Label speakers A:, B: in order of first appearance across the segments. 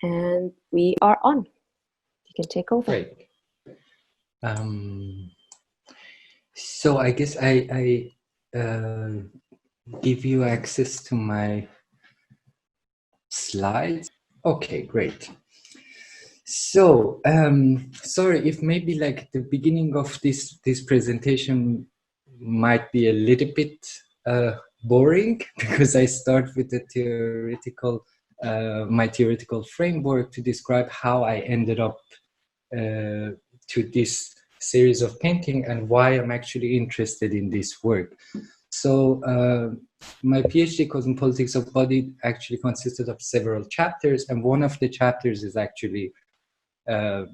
A: And we are on. You can take over.
B: Great. So I guess I give you access to my slides. Okay, great. So sorry if maybe like the beginning of this presentation might be a little bit boring, because I start with the theoretical my theoretical framework to describe how I ended up to this series of painting and why I'm actually interested in this work. So my PhD, Cosmopolitics of Body, actually consisted of several chapters, and one of the chapters is actually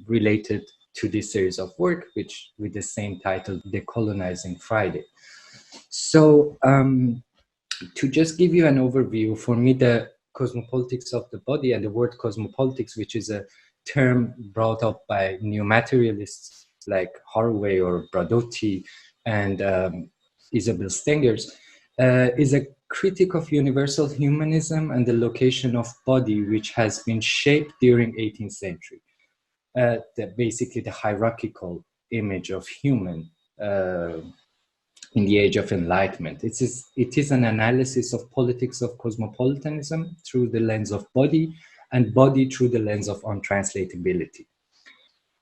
B: related to this series of work, which with the same title, Decolonizing Friday. So to just give you an overview, for me, the cosmopolitics of the body and the word cosmopolitics, which is a term brought up by new materialists like Haraway or Bradotti and Isabel Stengers, is a critique of universal humanism and the location of body, which has been shaped during 18th century. Basically the hierarchical image of human in the age of enlightenment. It is an analysis of politics of cosmopolitanism through the lens of body, and body through the lens of untranslatability.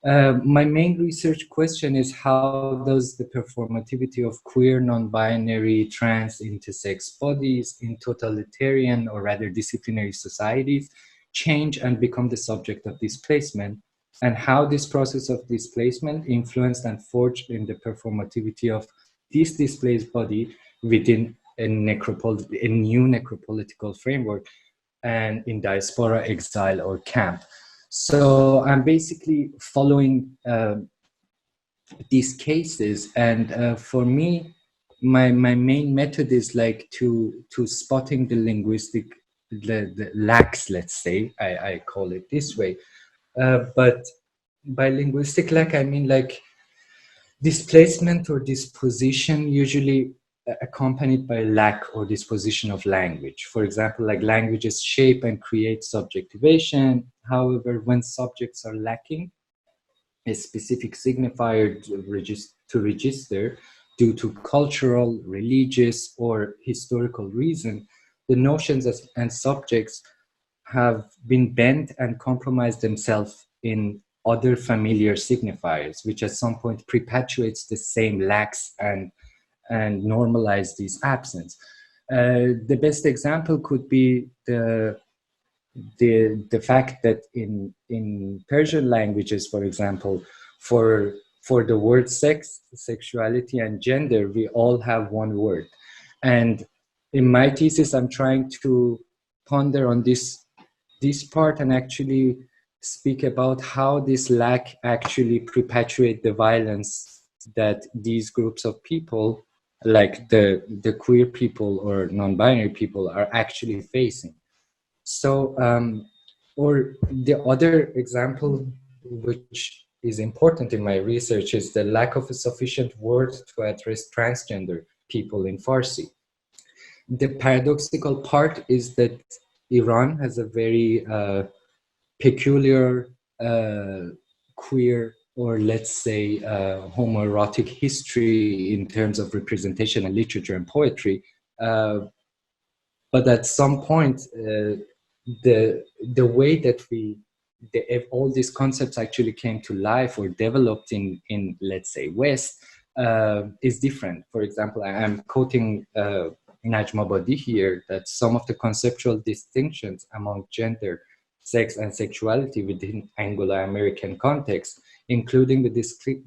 B: My main research question is, how does the performativity of queer, non-binary, trans, intersex bodies in totalitarian or rather disciplinary societies change and become the subject of displacement, and how this process of displacement influenced and forged in the performativity of this displaced body within a new necropolitical framework and in diaspora, exile, or camp. So I'm basically following these cases, and for me, my main method is like to spotting the linguistic, the lacks, let's say, I call it this way. But by linguistic lack, I mean like displacement or disposition, usually accompanied by lack or disposition of language. For example, like languages shape and create subjectivation. However, when subjects are lacking a specific signifier to register due to cultural, religious, or historical reason, the notions and subjects have been bent and compromised themselves in other familiar signifiers, which at some point perpetuates the same lacks and normalize this absence. The best example could be the fact that in Persian languages, for example, for the word sex, sexuality, and gender, we all have one word. And in my thesis, I'm trying to ponder on this part and actually speak about how this lack actually perpetuate the violence that these groups of people, like the queer people or non-binary people, are actually facing. So, or the other example, which is important in my research, is the lack of a sufficient word to address transgender people in Farsi. The paradoxical part is that Iran has a very peculiar queer, or let's say homoerotic history in terms of representation in literature and poetry. But at some point, the way that all these concepts actually came to life or developed in let's say West is different. For example, I'm quoting Najma Badi here, that some of the conceptual distinctions among gender, sex, and sexuality within Anglo-American context, including the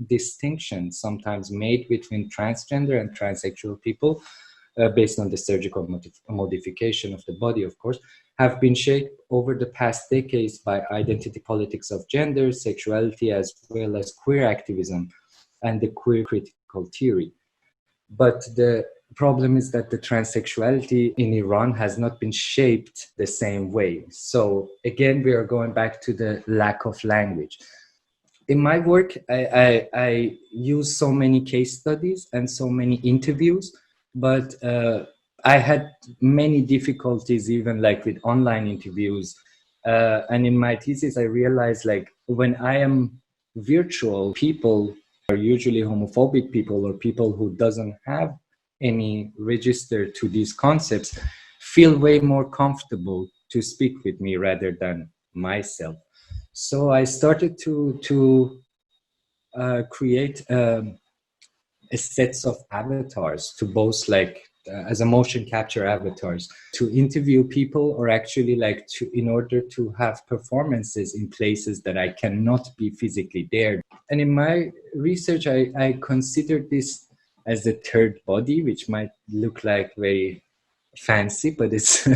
B: distinction sometimes made between transgender and transsexual people, based on the surgical modification of the body, of course, have been shaped over the past decades by identity politics of gender, sexuality, as well as queer activism and the queer critical theory. But the problem is that the transsexuality in Iran has not been shaped the same way. So again, we are going back to the lack of language. In my work, I use so many case studies and so many interviews, but I had many difficulties, even like with online interviews, And in my thesis, I realized like when I am virtual, people are usually homophobic people or people who doesn't have any register to these concepts feel way more comfortable to speak with me rather than myself. So I started to create a sets of avatars to both like as a motion capture avatars to interview people or actually like to in order to have performances in places that I cannot be physically there. And in my research, I considered this as the third body, which might look like very fancy, but it's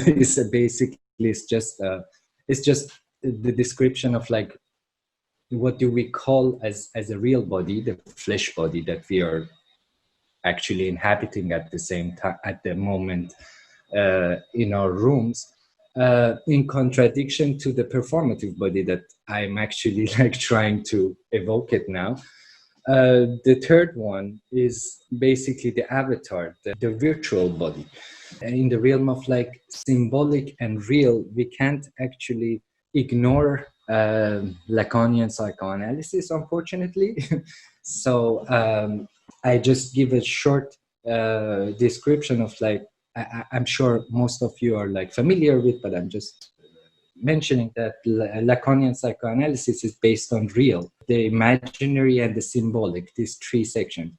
B: it's just the description of like what do we call as a real body, the flesh body that we are actually inhabiting at the same time at the moment in our rooms, in contradiction to the performative body that I'm actually like trying to evoke it now. The third one is basically the avatar, the virtual body. And in the realm of like symbolic and real, we can't actually ignore Lacanian psychoanalysis, unfortunately. So I just give a short description of like, I'm sure most of you are like familiar with, but I'm just mentioning that Lacanian psychoanalysis is based on real, the imaginary and the symbolic, these three sections.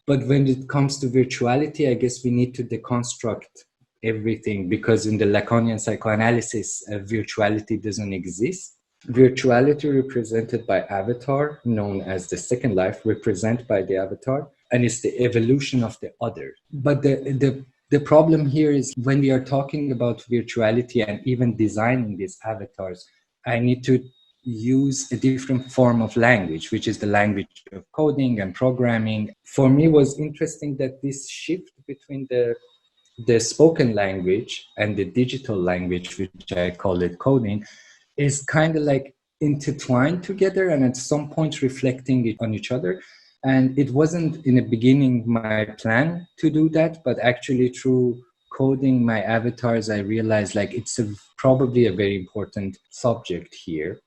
B: But when it comes to virtuality, I guess we need to deconstruct everything because in the Lacanian psychoanalysis, virtuality doesn't exist. Virtuality represented by avatar, known as the second life, represented by the avatar, and it's the evolution of the other. But the problem here is when we are talking about virtuality and even designing these avatars, I need to use a different form of language, which is the language of coding and programming. For me, it was interesting that this shift between the spoken language and the digital language, which I call it coding, is kind of like intertwined together and at some point reflecting on each other. And it wasn't in the beginning my plan to do that, but actually through coding my avatars, I realized like it's probably a very important subject here.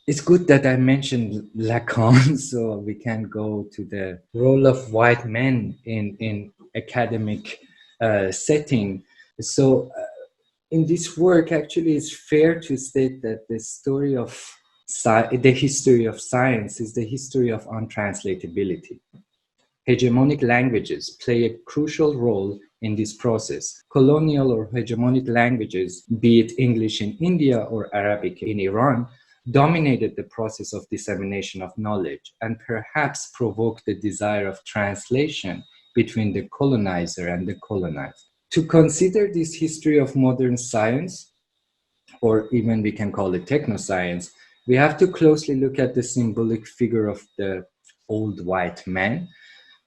B: It's good that I mentioned Lacan, so we can go to the role of white men in academic setting. So in this work, actually, it's fair to state that the history of science is the history of untranslatability. Hegemonic languages play a crucial role in this process. Colonial or hegemonic languages, be it English in India or Arabic in Iran, dominated the process of dissemination of knowledge and perhaps provoked the desire of translation between the colonizer and the colonized. To consider this history of modern science, or even we can call it technoscience, we have to closely look at the symbolic figure of the old white man,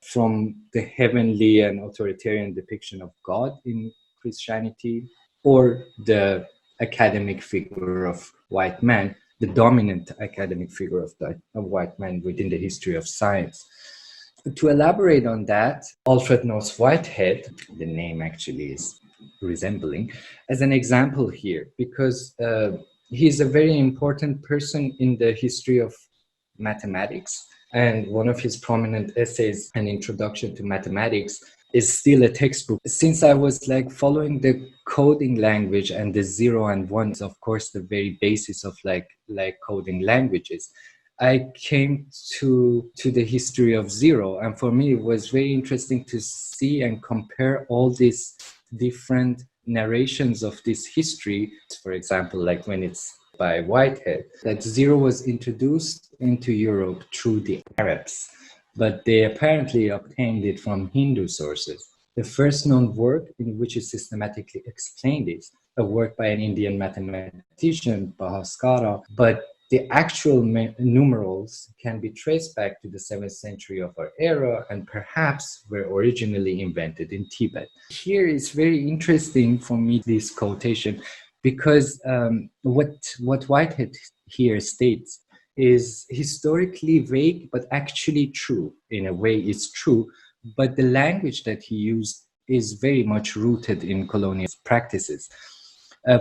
B: from the heavenly and authoritarian depiction of God in Christianity, or the academic figure of white man, the dominant academic figure of white man within the history of science. To elaborate on that, Alfred North Whitehead, the name actually is resembling, as an example here, because he's a very important person in the history of mathematics. And one of his prominent essays, An Introduction to Mathematics, is still a textbook. Since I was like following the coding language and the 0 and 1 is of course the very basis of like coding languages, I came to the history of 0. And for me, it was very interesting to see and compare all these different narrations of this history. For example, like when it's by Whitehead, that 0 was introduced into Europe through the Arabs, but they apparently obtained it from Hindu sources. The first known work in which it systematically explained is a work by an Indian mathematician, Bhaskara, but the actual numerals can be traced back to the 7th century of our era and perhaps were originally invented in Tibet. Here is very interesting for me, this quotation, because what Whitehead here states is historically vague, but actually true. In a way, it's true, but the language that he used is very much rooted in colonial practices.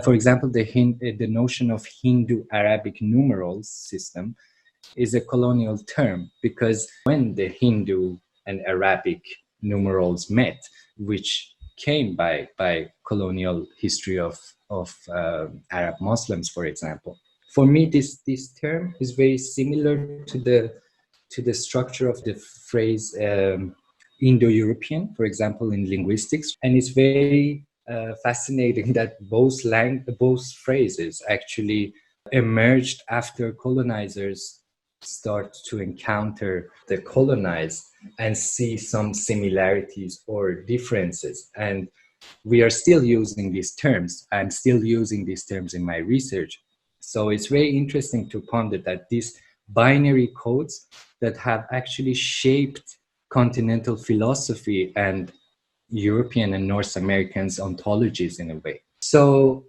B: For example, the notion of Hindu-Arabic numerals system is a colonial term, because when the Hindu and Arabic numerals met, which came by colonial history of Arab Muslims, for example. For me, this term is very similar to the structure of the phrase Indo-European, for example, in linguistics, and it's very fascinating that both phrases actually emerged after colonizers start to encounter the colonized and see some similarities or differences. And we are still using these terms. I'm still using these terms in my research. So it's very interesting to ponder that these binary codes that have actually shaped continental philosophy and European and North Americans' ontologies in a way. So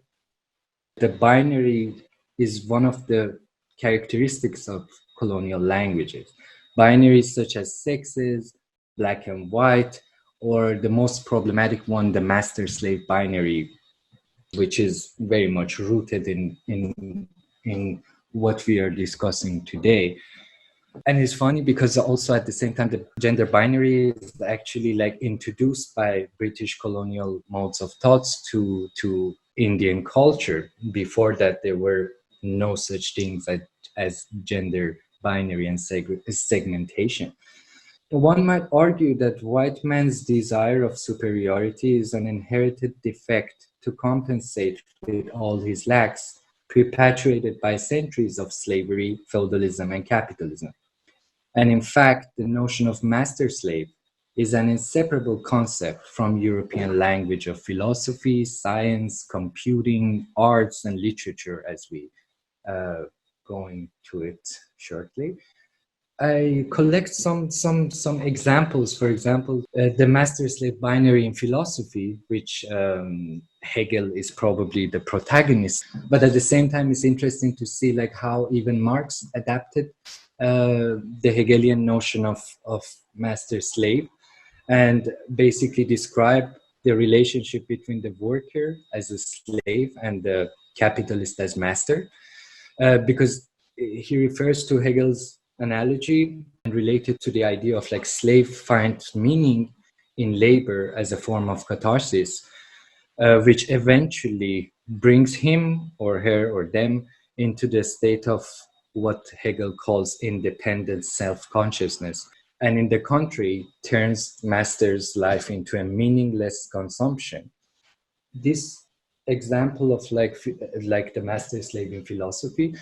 B: the binary is one of the characteristics of colonial languages. Binaries such as sexes, black and white, or the most problematic one, the master-slave binary, which is very much rooted in what we are discussing today. And it's funny because also at the same time, the gender binary is actually like introduced by British colonial modes of thoughts to Indian culture. Before that, there were no such things as gender binary and segmentation. One might argue that white man's desire of superiority is an inherited defect to compensate with all his lacks, perpetuated by centuries of slavery, feudalism, and capitalism. And in fact, the notion of master-slave is an inseparable concept from European language of philosophy, science, computing, arts, and literature, as we go into it shortly. I collect some examples. For example, the master-slave binary in philosophy, which Hegel is probably the protagonist. But at the same time, it's interesting to see like how even Marx adapted the Hegelian notion of master-slave and basically describe the relationship between the worker as a slave and the capitalist as master, because he refers to Hegel's analogy and related to the idea of like slave finds meaning in labor as a form of catharsis, which eventually brings him or her or them into the state of what Hegel calls independent self-consciousness, and in the contrary turns master's life into a meaningless consumption. This example of like the master slave in philosophy,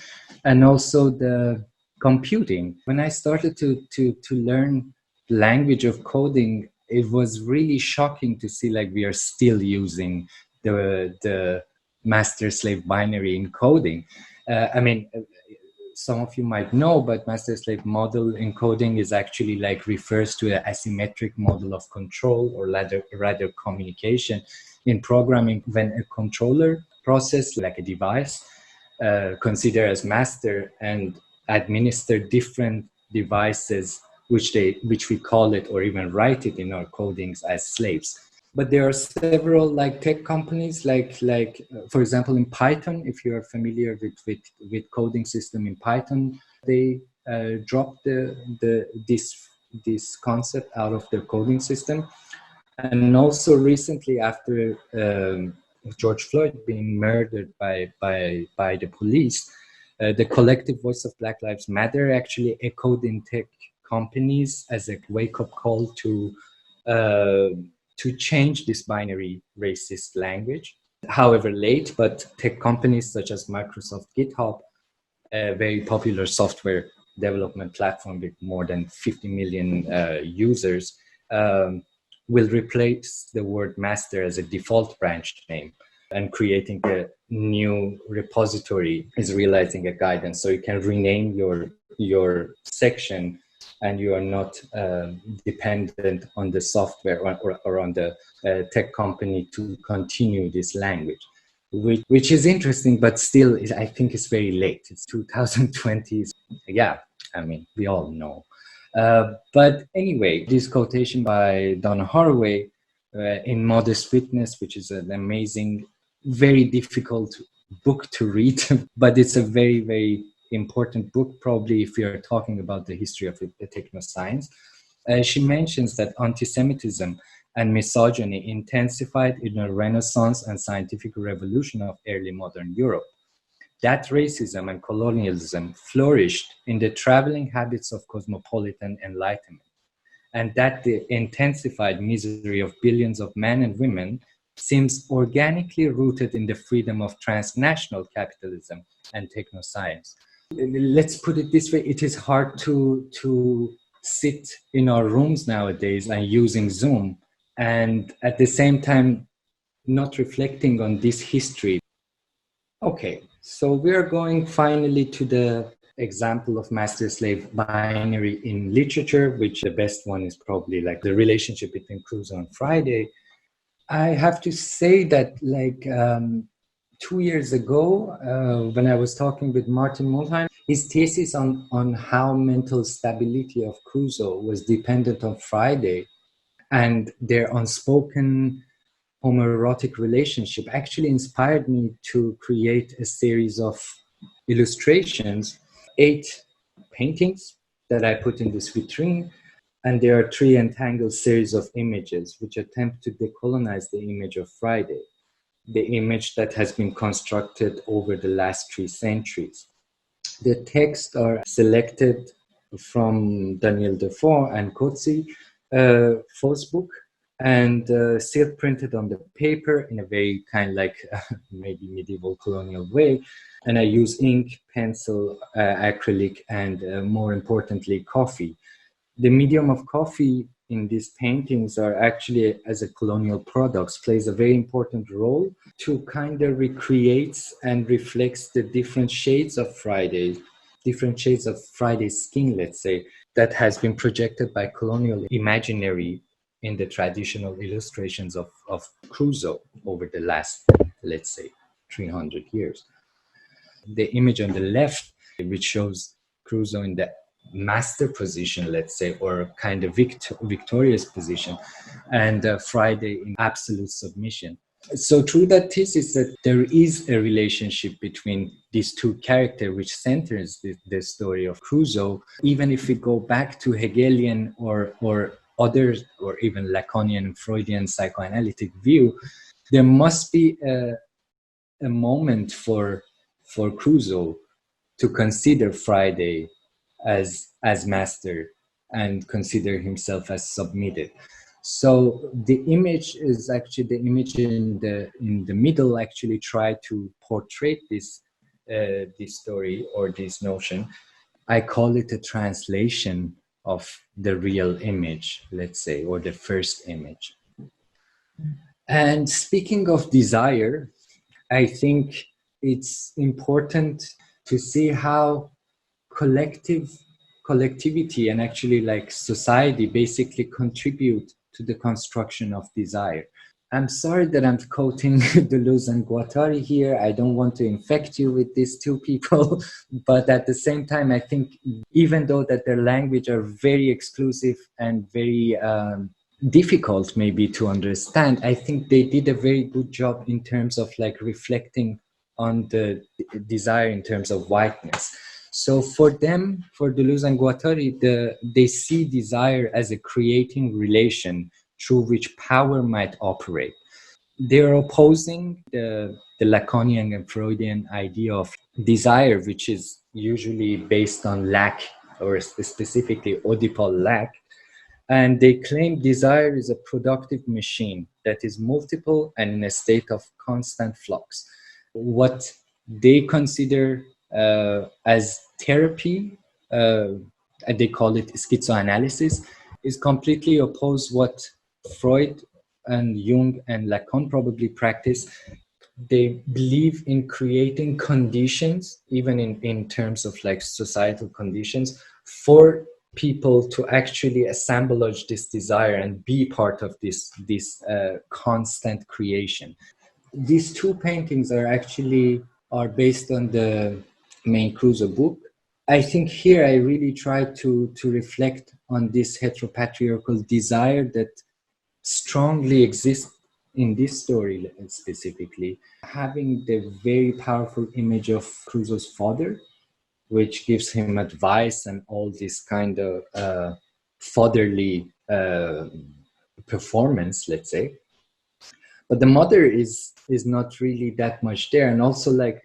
B: and also the computing. When I started to learn language of coding, it was really shocking to see like we are still using the master slave binary in coding. I mean, some of you might know, but master slave model encoding is actually like refers to an asymmetric model of control, or rather communication in programming, when a controller process like a device consider as master and administer different devices which we call it or even write it in our codings as slaves. But there are several like tech companies, like for example, in Python, if you are familiar with coding system in Python, they dropped this concept out of their coding system. And also recently, after George Floyd being murdered by the police, the collective voice of Black Lives Matter actually echoed in tech companies as a wake-up call to change this binary racist language. However late, but tech companies such as Microsoft GitHub, a very popular software development platform with more than 50 million users, will replace the word master as a default branch name, and creating a new repository is realizing a guidance. So you can rename your section and you are not dependent on the software or on the tech company to continue this language, which is interesting, but still I think it's very late. It's 2020. Yeah, I mean, we all know. But anyway, this quotation by Donna Haraway in Modest Witness, which is an amazing very difficult book to read, but it's a very, very important book, probably if you're talking about the history of the technoscience. She mentions that anti-Semitism and misogyny intensified in the Renaissance and scientific revolution of early modern Europe. That racism and colonialism flourished in the traveling habits of cosmopolitan enlightenment, and that the intensified misery of billions of men and women seems organically rooted in the freedom of transnational capitalism and technoscience. Let's put it this way, it is hard to sit in our rooms nowadays and using Zoom and at the same time not reflecting on this history. Okay, so we are going finally to the example of master-slave binary in literature, which the best one is probably like the relationship between Crusoe and Friday. I have to say that 2 years ago, when I was talking with Martin Mulheim, his thesis on how mental stability of Crusoe was dependent on Friday and their unspoken homoerotic relationship actually inspired me to create a series of illustrations, 8 paintings that I put in this vitrine, and there are 3 entangled series of images which attempt to decolonize the image of Friday, the image that has been constructed over the last 3 centuries. The texts are selected from Daniel Defoe and Coetzee, Foe's book, and still printed on the paper in a very kind of like maybe medieval colonial way. And I use ink, pencil, acrylic, and more importantly, coffee. The medium of coffee in these paintings are actually, as a colonial products, plays a very important role to kind of recreates and reflects the different shades of Friday, different shades of Friday's skin, let's say, that has been projected by colonial imaginary in the traditional illustrations of Crusoe over the last, let's say, 300 years. The image on the left, which shows Crusoe in the master position, let's say, or kind of victorious position, and Friday in absolute submission. So through that thesis, that there is a relationship between these 2 characters, which centers the story of Crusoe. Even if we go back to Hegelian or others, or even Lacanian and Freudian psychoanalytic view, there must be a moment for Crusoe to consider Friday as master and consider himself as submitted. So the image is actually the image in the middle actually try to portray this story or this notion. I call it a translation of the real image, let's say, or the first image. And speaking of desire, I think it's important to see how collectivity and actually like society basically contribute to the construction of desire. I'm sorry that I'm quoting Deleuze and Guattari here. I don't want to infect you with these 2 people, but at the same time, I think even though that their language are very exclusive and very difficult maybe to understand, I think they did a very good job in terms of like reflecting on the desire in terms of whiteness. So for them, for Deleuze and Guattari, they see desire as a creating relation through which power might operate. They're opposing the Lacanian and Freudian idea of desire, which is usually based on lack, or specifically Oedipal lack. And they claim desire is a productive machine that is multiple and in a state of constant flux. What they consider as therapy, they call it schizoanalysis, is completely opposed what Freud and Jung and Lacan probably practice. They believe in creating conditions, even in terms of like societal conditions, for people to actually assemblage this desire and be part of this constant creation. These 2 paintings are based on the main Crusoe book. I think here I really try to reflect on this heteropatriarchal desire that strongly exists in this story specifically, having the very powerful image of Crusoe's father, which gives him advice and all this kind of fatherly performance, let's say. But the mother is not really that much there. And also, like,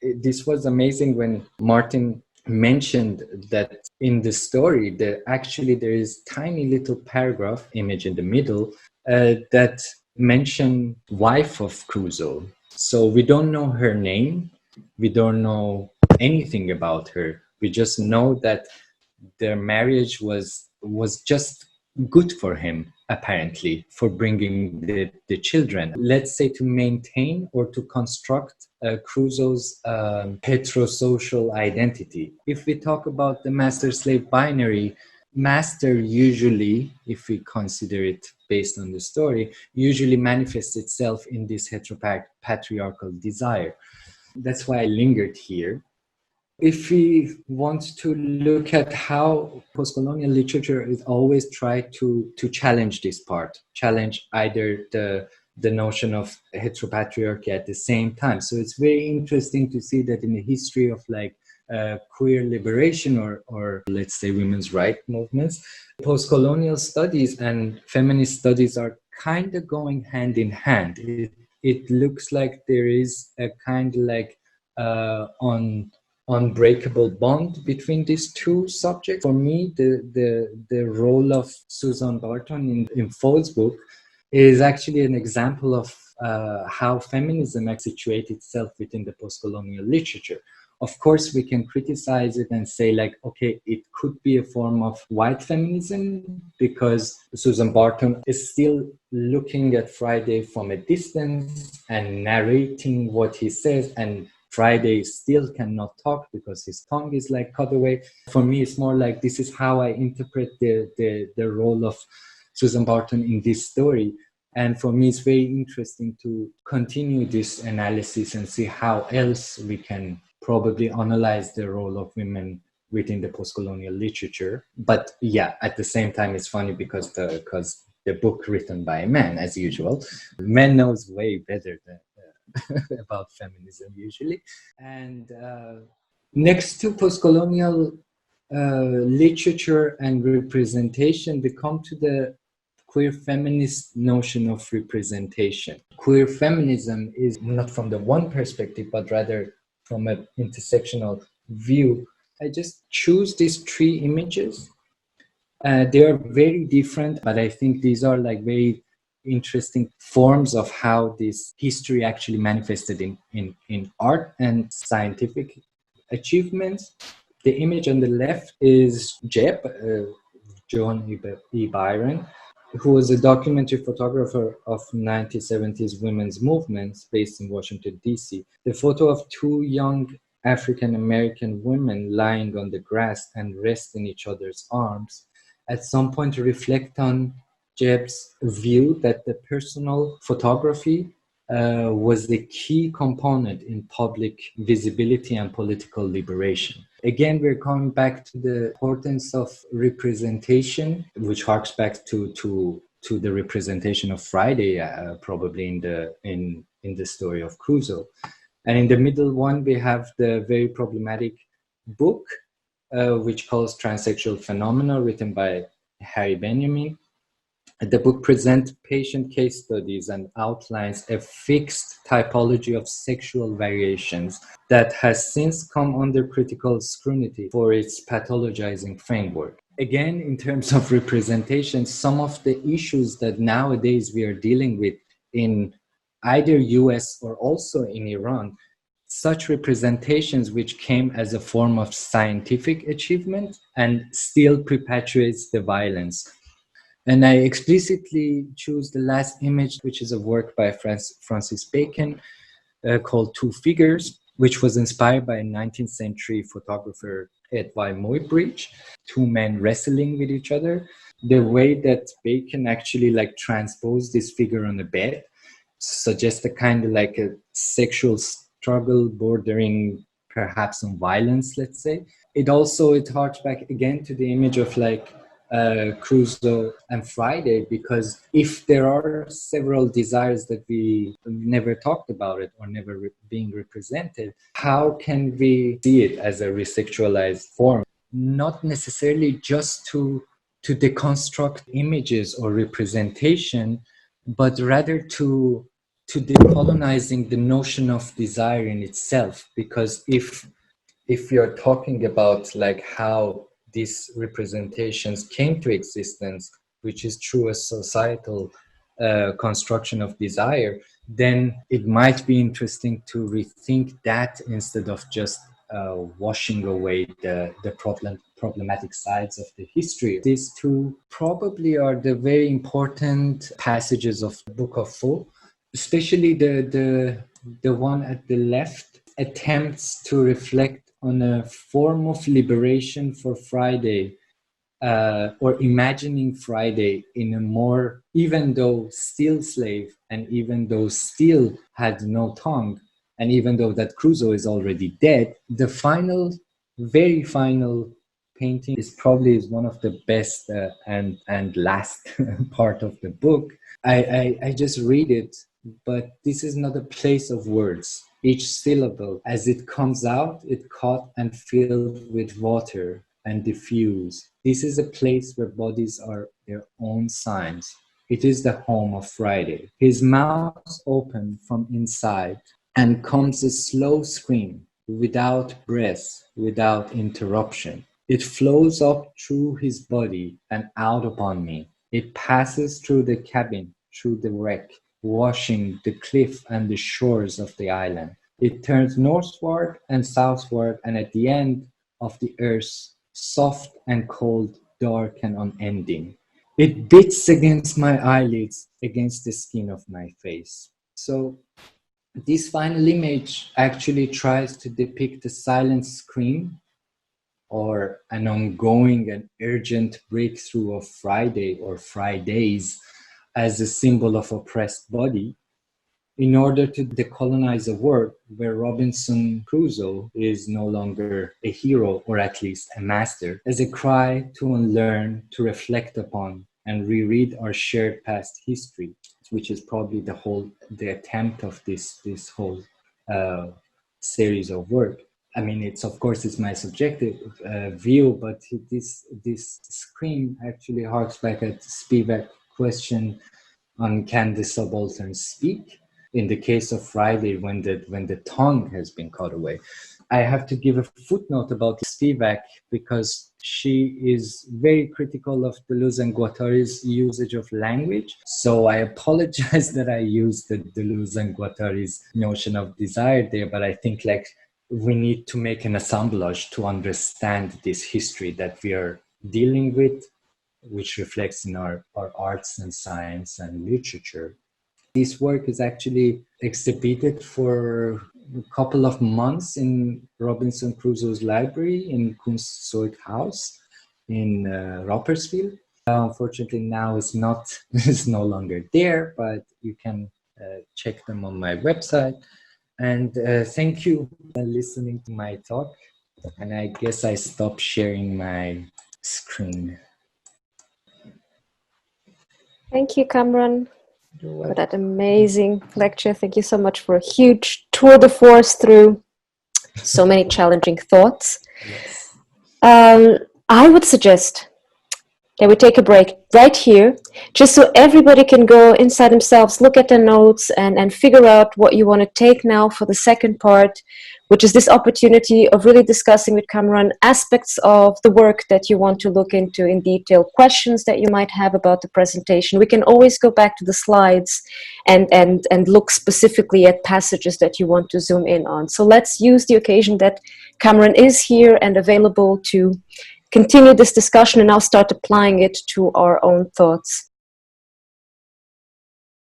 B: this was amazing when Martin mentioned that in the story that actually there is tiny little paragraph image in the middle that mention wife of Crusoe. So we don't know her name, we don't know anything about her. We just know that their marriage was just good for him, apparently, for bringing the children. Let's say to maintain or to construct Crusoe's heterosocial identity. If we talk about the master-slave binary, master usually, if we consider it based on the story, usually manifests itself in this heteropatriarchal desire. That's why I lingered here. If we want to look at how postcolonial literature is always tried to challenge this part, challenge either the notion of heteropatriarchy at the same time. So it's very interesting to see that in the history of like queer liberation or let's say women's rights movements, postcolonial studies and feminist studies are kind of going hand in hand. It looks like there is a kind of like unbreakable bond between these two subjects. For me, the role of Susan Barton in Faude's book is actually an example of how feminism situates itself within the postcolonial literature. Of course, we can criticize it and say like, okay, it could be a form of white feminism because Susan Barton is still looking at Friday from a distance and narrating what he says, and Friday still cannot talk because his tongue is like cut away. For me, it's more like this is how I interpret the role of Susan Barton in this story. And for me, it's very interesting to continue this analysis and see how else we can probably analyze the role of women within the postcolonial literature. But yeah, at the same time, it's funny because the book written by a man, as usual, man knows way better than about feminism usually. And next to postcolonial literature and representation, we come to the queer feminist notion of representation. Queer feminism is not from the one perspective, but rather from an intersectional view. I just choose these three images. They are very different, but I think these are like very interesting forms of how this history actually manifested in art and scientific achievements. The image on the left is Jeb, John E. Byron, who was a documentary photographer of 1970s women's movements based in Washington, D.C. The photo of two young African-American women lying on the grass and resting each other's arms at some point reflect on Jeb's view that the personal photography was the key component in public visibility and political liberation. Again, we're coming back to the importance of representation, which harks back to the representation of Friday, probably in the story of Crusoe. And in the middle one, we have the very problematic book, which calls Transsexual Phenomena, written by Harry Benjamin. The book presents patient case studies and outlines a fixed typology of sexual variations that has since come under critical scrutiny for its pathologizing framework. Again, in terms of representation, some of the issues that nowadays we are dealing with in either US or also in Iran, such representations which came as a form of scientific achievement and still perpetuates the violence. And I explicitly choose the last image, which is a work by Francis Bacon called Two Figures, which was inspired by a 19th century photographer, Edward Muybridge, two men wrestling with each other. The way that Bacon actually like transposed this figure on a bed suggests a kind of like a sexual struggle bordering perhaps on violence, let's say. It harks back again to the image of like Crusoe and Friday, because if there are several desires that we never talked about it or never being represented, how can we see it as a resexualized form? Not necessarily just to deconstruct images or representation, but rather to decolonizing the notion of desire in itself. Because if you're talking about like how these representations came to existence, which is through a societal construction of desire, then it might be interesting to rethink that instead of just washing away the problematic sides of the history. These two probably are the very important passages of the Book of Fo, especially the one at the left attempts to reflect on a form of liberation for Friday, or imagining Friday in a more, even though still slave, and even though still had no tongue, and even though that Crusoe is already dead, the final, very final painting is probably one of the best and last part of the book. I just read it, but this is not a place of words. Each syllable, as it comes out, it caught and filled with water and diffuse. This is a place where bodies are their own signs. It is the home of Friday. His mouth open from inside, and comes a slow scream, without breath, without interruption. It flows up through his body and out upon me. It passes through the cabin, through the wreck, washing the cliff and the shores of the island. It turns northward and southward, and at the end of the earth, soft and cold, dark and unending. It beats against my eyelids, against the skin of my face. So this final image actually tries to depict a silent scream or an ongoing and urgent breakthrough of Friday or Fridays as a symbol of oppressed body, in order to decolonize a world where Robinson Crusoe is no longer a hero, or at least a master, as a cry to unlearn, to reflect upon, and reread our shared past history, which is probably the attempt of this whole series of work. I mean, it's of course it's my subjective view, but this scream actually harks back at Spivak's question on can the subaltern speak? In the case of Friday, when the tongue has been cut away. I have to give a footnote about Spivak because she is very critical of Deleuze and Guattari's usage of language. So I apologize that I used the Deleuze and Guattari's notion of desire there, but I think like we need to make an assemblage to understand this history that we are dealing with, which reflects in our arts and science and literature. This work is actually exhibited for a couple of months in Robinson Crusoe's library in Kunstzeug House in Rapperswil. Unfortunately, now it's no longer there, but you can check them on my website. And thank you for listening to my talk. And I guess I stopped sharing my screen.
A: Thank you, Kamran, for that amazing lecture. Thank you so much for a huge tour de force through so many challenging thoughts.
B: Yes.
A: I would suggest that we take a break right here, just so everybody can go inside themselves, look at their notes, and figure out what you want to take now for the second part, which is this opportunity of really discussing with Kamran aspects of the work that you want to look into in detail, questions that you might have about the presentation. We can always go back to the slides and look specifically at passages that you want to zoom in on. So let's use the occasion that Kamran is here and available to continue this discussion and now start applying it to our own thoughts.